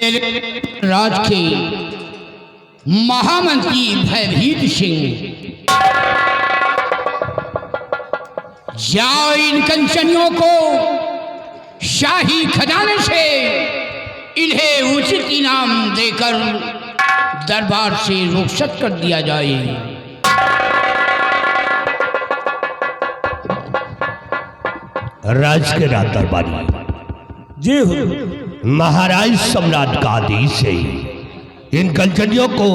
राज के महामंत्री भयभीत सिंह, जाओ इन कंचनियों को शाही खजाने से इन्हें उचित इनाम देकर दरबार से रुखसत कर दिया जाए। राज के राज दरबारी जी हो, महाराज सम्राट का आदेश है इन कंचनियों को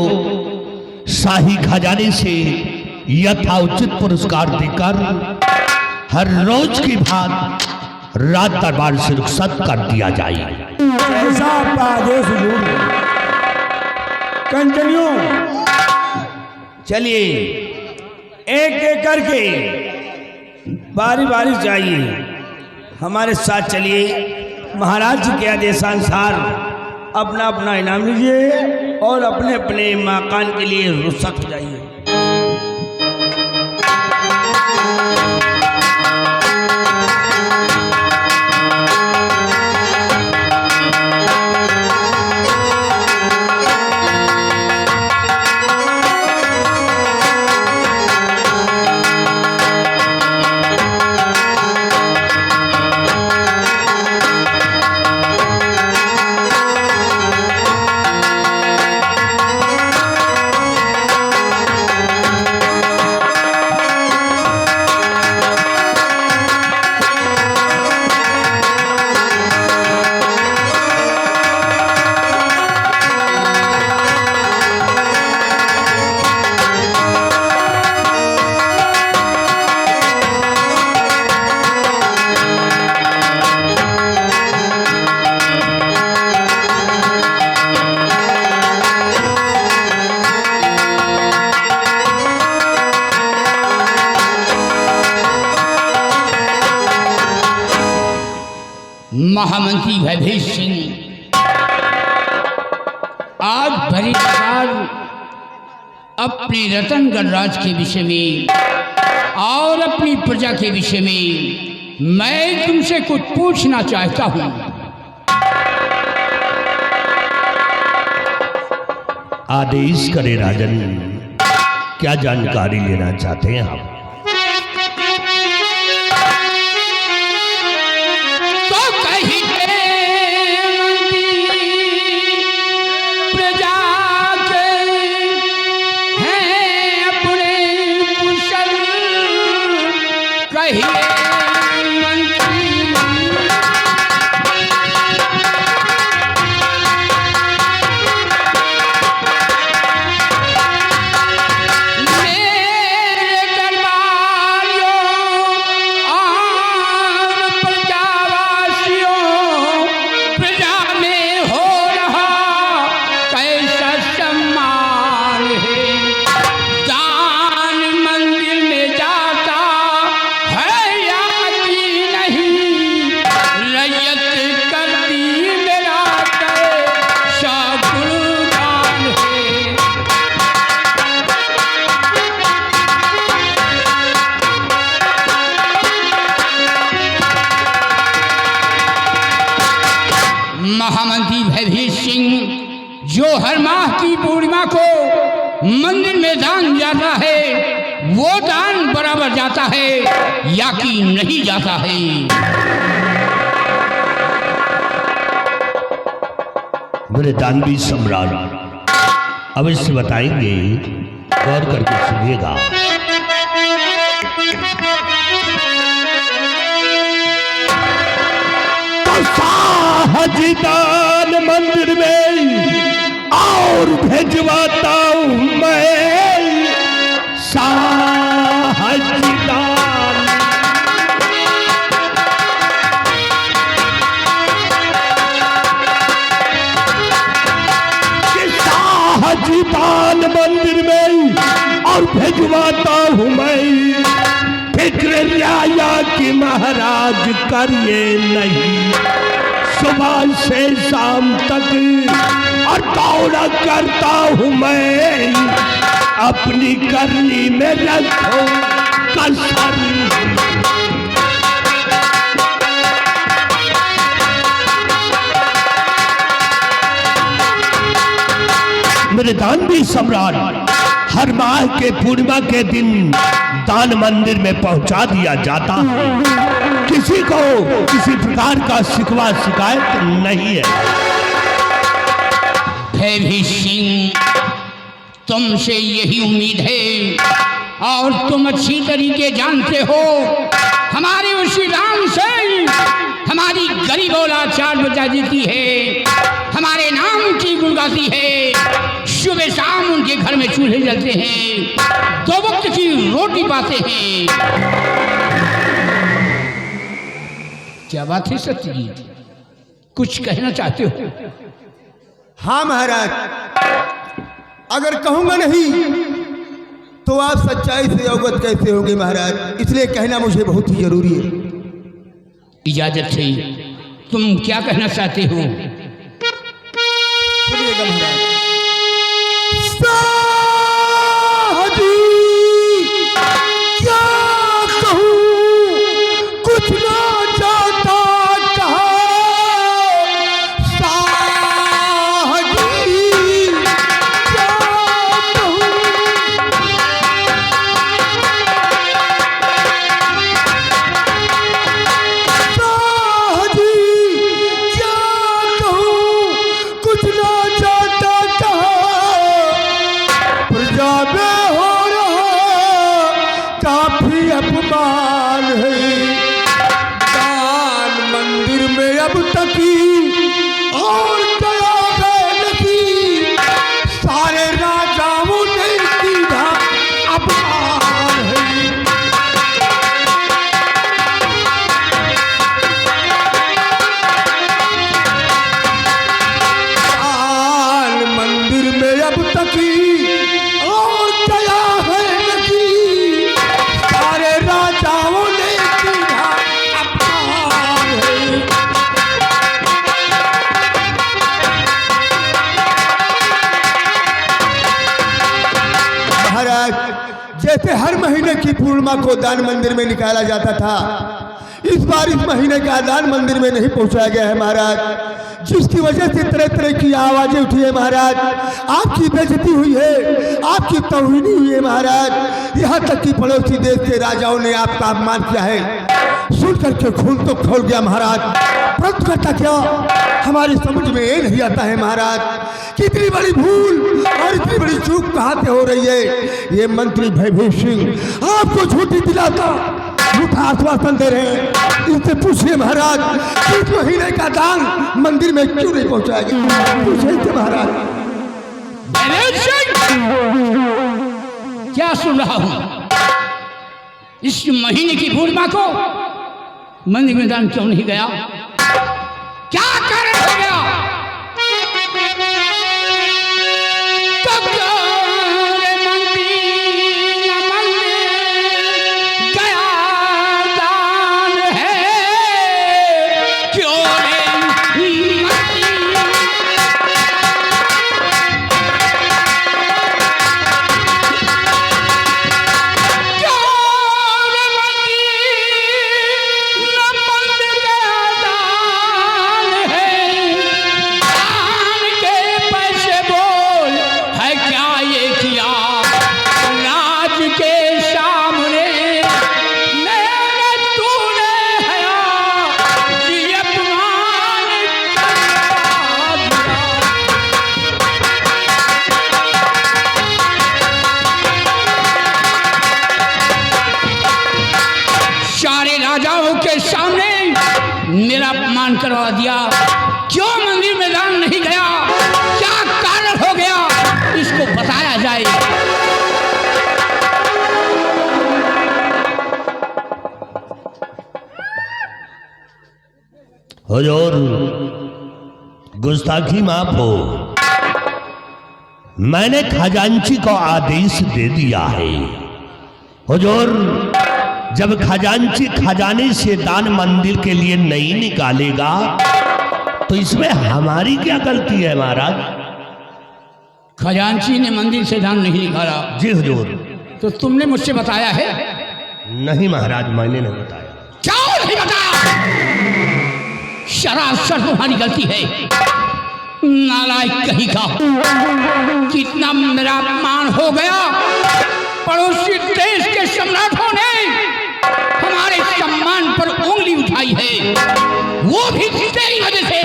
शाही खजाने से यथाउचित पुरस्कार देकर हर रोज की भांति राज दरबार से रुखसत कर दिया जाए। ऐसा आपका आदेश हुजूर। कंचनियों चलिए एक एक करके बारी बारी जाइए, हमारे साथ चलिए। महाराज जी के आदेशानुसार अपना अपना इनाम लीजिए और अपने अपने मकान के लिए रुखसत हो जाइए। महामंत्री भयभीत सिंह आज भरी बार अपने रतनगढ़ राज के विषय में और अपनी प्रजा के विषय में मैं तुमसे कुछ पूछना चाहता हूं। आदेश करे राजन, क्या जानकारी लेना चाहते हैं आप? महामंत्री भयभीत सिंह जो हर माह की पूर्णिमा को मंदिर में दान जाता है, वो दान बराबर जाता है या कि नहीं जाता है? मेरे दानवी सम्राट अवश्य बताएंगे, गौर करके सुनिएगा। साहजिदान मंदिर में और भेजवाता हूं मैं साहजिदान। साहजिदान मंदिर में और भेजवाता हूं मैं, फिक्र रियाया की महाराज करिए नहीं, सुबह से शाम तक और दौड़ा करता हूं मैं, अपनी करनी में रखो कसर। मेरे दानवी सम्राट हर माह के पूर्णिमा के दिन दान मंदिर में पहुंचा दिया जाता है। किसी को किसी प्रकार का शिकवा शिकायत नहीं है। भयभीत सिंह, तुमसे यही उम्मीद है और तुम अच्छी तरीके जानते हो हमारे उसी राम से हमारी गरीब औलाद चार बजा देती है, हमारे नाम की गुण गाती है। सुबह शाम उनके घर में चूल्हे जलते हैं, 2 वक्त की रोटी पाते हैं। क्या बात है सत्यजीत, कुछ कहना चाहते हो? हाँ महाराज, अगर कहूंगा नहीं तो आप सच्चाई से अवगत कैसे होंगे महाराज, इसलिए कहना मुझे बहुत ही जरूरी है। इजाजत है, तुम क्या कहना चाहते हो? सुनिएगा महाराज। क्या कहूँ, कुछ ना चाहता कहा अपमान है। दान मंदिर में अब तक और गया नहीं, सारे राजाओं ने सीधा अपमान है। दान मंदिर में अब तक और गया है नहीं, सारे राजाओं ने सीधा अपमान है। महाराज, जैसे हर महीने की पूर्णिमा को दान मंदिर में निकाला जाता था, इस बार इस महीने का दान मंदिर में नहीं पहुंचाया गया है महाराज, जिसकी वजह से तरह तरह की आवाजें उठी है महाराज। आपकी बेइज्जती हुई है, आपकी तौहीनी हुई है महाराज। यहाँ तक कि पड़ोसी देश के राजाओं ने आपका अपमान किया है। सुन करके खून तो खौल गया महाराज, परंतु करता क्या हमारी समझ में ये नहीं आता है महाराज कि इतनी बड़ी भूल और इतनी बड़ी चूक कहाँ से हो रही है। ये मंत्री भयभीत सिंह आपको झूठी दिलाता झूठा आश्वासन दे रहे हैं। इनसे पूछिए महाराज, 3 महीने का दान मंदिर में क्यों नहीं पहुंचाया गया? पूछिए महाराज। क्या सुन रहा हूं? इस महीने की पूर्णिमा को मंदिर में दान क्यों नहीं गया? क्या कारण हो गया? मेरा अपमान करवा दिया। क्यों मंदिर में दान नहीं गया? क्या कारण हो गया? इसको बताया जाए। हुजूर, गुस्ताखी माफ हो। मैंने खजांची को आदेश दे दिया है। हुजूर, जब खजांची खजाने से दान मंदिर के लिए नहीं निकालेगा तो इसमें हमारी क्या गलती है महाराज? खजांची ने मंदिर से दान नहीं निकाला? जी हुजूर। तो तुमने मुझसे बताया है? नहीं महाराज, मैंने नहीं बताया। क्यों नहीं बताया? सरासर तुम्हारी गलती है। नालायक कहीं का, कितना मेरा अपमान हो गया। पड़ोसी देश के सम्राटों ने हमारे सम्मान पर उंगली उठाई है, वो भी तेरी वजह से।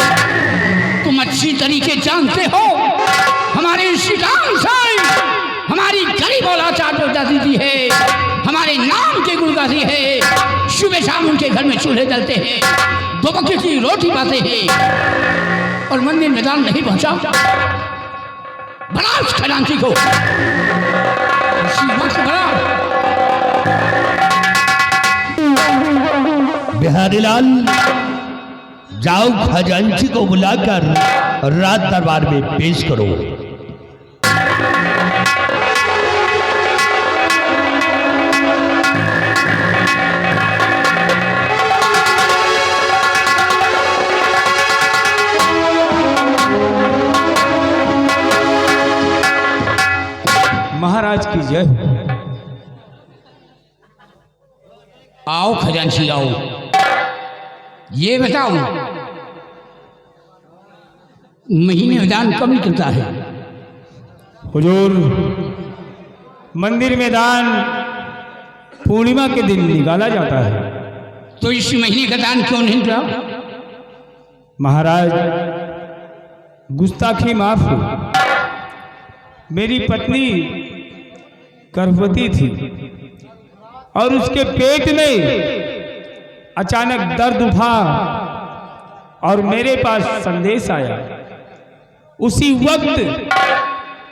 तुम अच्छी तरीके जानते हो हमारे शिकाम साई हमारी गरीब और लाचार को जाती दी है, हमारे नाम के गुण गाती है। सुबह शाम उनके घर में चूल्हे जलते हैं, दो वक्त की रोटी पाते हैं, और मंदिर मैदान नहीं पहुंचा। बड़ा उस खजांची को बिहारी लाल, जाओ खजांची को बुलाकर राज दरबार में पेश करो। महाराज की जय। आओ खजांची आओ, ये बताओ महीने मैदान कब निकलता है? हुजूर, मंदिर मैदान पूर्णिमा के दिन निकाला जाता है। तो इस महीने का दान क्यों नहीं निकला? महाराज, गुस्ताखी माफ हो। मेरी पत्नी गर्भवती थी और उसके पेट में अचानक दर्द उठा और मेरे पास संदेश आया। उसी वक्त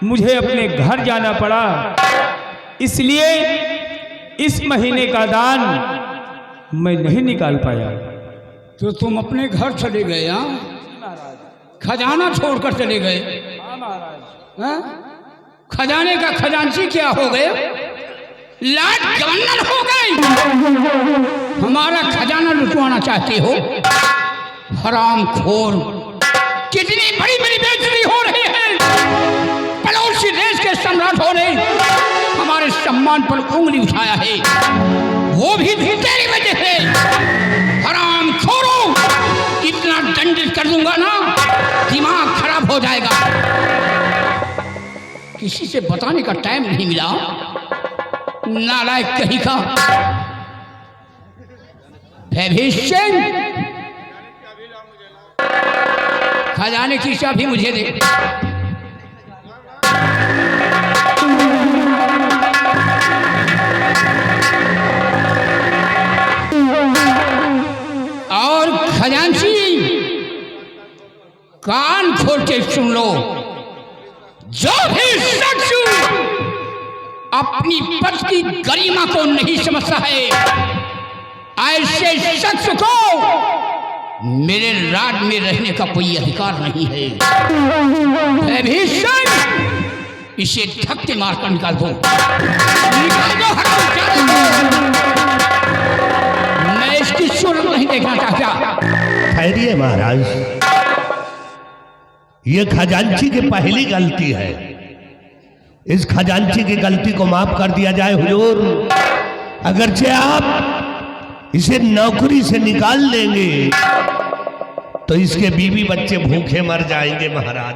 मुझे अपने घर जाना पड़ा, इसलिए इस महीने का दान मैं नहीं निकाल पाया। तो तुम अपने घर चले गए? खजाना छोड़कर चले गए? हाँ? खजाने का खजांची क्या हो गए? लाट गवर्नर हो गए। हमारा खजाना लुटवाना चाहते हो? हरामखोर, कितनी बड़ी बड़ी बेइज्जती हो रही है। पड़ोसी देश के सम्राटों ने हमारे सम्मान पर उंगली उठाया है, वो भी तेरी वजह से। हरामखोरों, इतना दंडित कर दूंगा ना, दिमाग खराब हो जाएगा। किसी से बताने का टाइम नहीं मिला, नालायक कहीं का। भैभीषण, खजाने की चाबी मुझे दे। और खजांची, कान खोल के सुन लो, जो भी शख्स अपनी पद की गरिमा को नहीं समझता है, ऐसे शख्स को मेरे राज में रहने का कोई अधिकार नहीं है। भीषण, इसे धक्के मारकर निकाल दो, निकाल दो, मैं इसकी सूरत नहीं देखना चाहता। ठहरिए महाराज, ये खजांची की पहली गलती है। इस खजांची की गलती को माफ कर दिया जाए हुजूर। अगरचे आप इसे नौकरी से निकाल देंगे तो इसके बीवी बच्चे भूखे मर जाएंगे महाराज,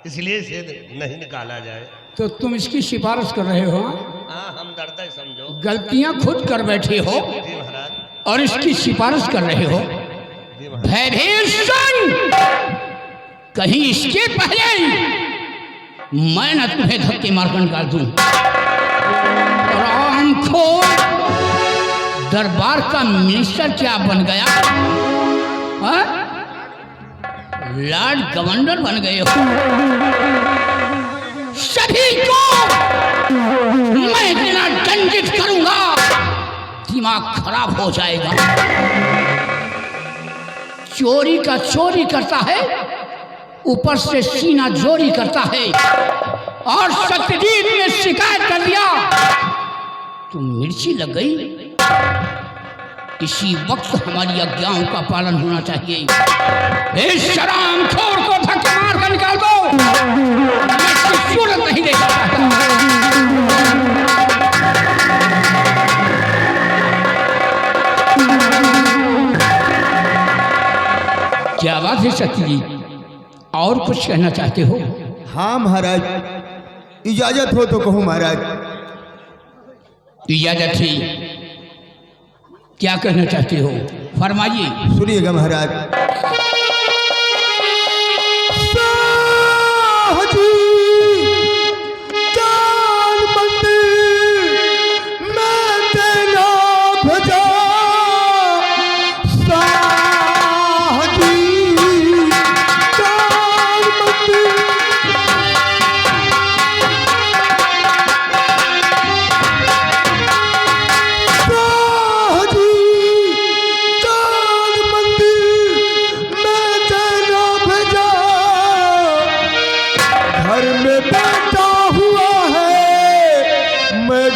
इसलिए इसे नहीं निकाला जाए। तो तुम इसकी सिफारिश कर रहे हो? हाँ, हम डरते समझो। गलतियां खुद कर बैठे हो जी महाराज, और इसकी सिफारिश कर रहे हो। भयभीषण, कहीं इसके पहले मैं न तुम्हें धक्के मारकर निकाल दूं। रामखोर, दरबार का मिनिस्टर क्या बन गया? हा? लॉर्ड गवर्नर बन गए हो। सभी को मैं इतना दंडित करूंगा, दिमाग खराब हो जाएगा। चोरी का चोरी करता है, ऊपर से सीना जोरी करता है, और सत्यजीत ने शिकायत कर दिया तो मिर्ची लग गई। इसी वक्त हमारी आज्ञाओं का पालन होना चाहिए। इस हरामखोर को धक्के मार कर निकाल दो, मैं इसकी सूरत नहीं देख सकता। क्या बात है सत्यजीत, और कुछ कहना चाहते हो? हाँ महाराज, इजाजत हो तो कहूँ महाराज। इजाजत ही, क्या कहना चाहते हो? फरमाइए। सुनिएगा महाराज।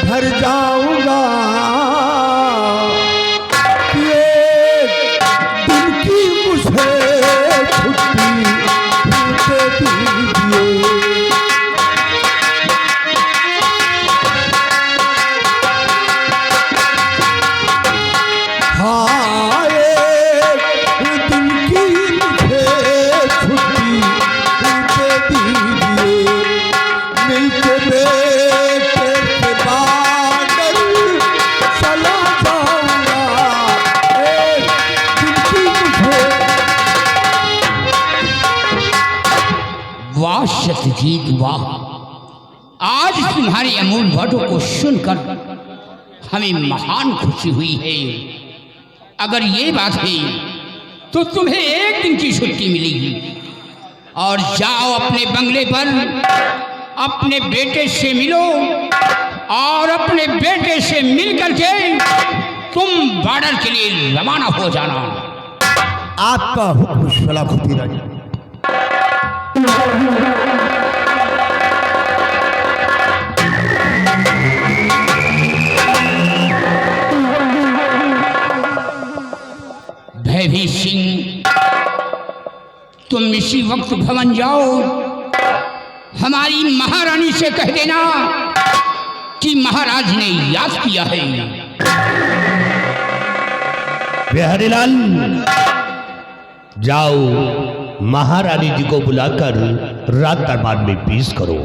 घर जाऊंगा, ये दिन की मुझे छुट्टी दे दीजिए। हाँ, ये दिन की मुझे छुट्टी दे दीजिए। मिलके बेटे के बादल चला जाऊंगा, एक दिन की मुझे। वाह सत्यजीत वाह, आज तुम्हारे अमूल वर्डों को सुनकर हमें महान खुशी हुई है। अगर ये बात है तो तुम्हें एक दिन की छुट्टी मिलेगी और जाओ अपने बंगले पर अपने बेटे से मिलो और अपने बेटे से मिल करके तुम बॉर्डर के लिए रवाना हो जाना। आपका हुक्म सलाखुद्दीन राजा। भैभी सिंह, तुम इसी वक्त भवन जाओ, हमारी महारानी से कह देना कि महाराज ने याद किया है। बिहारीलाल, जाओ महारानी जी को बुलाकर रात दरबार में पेश करो।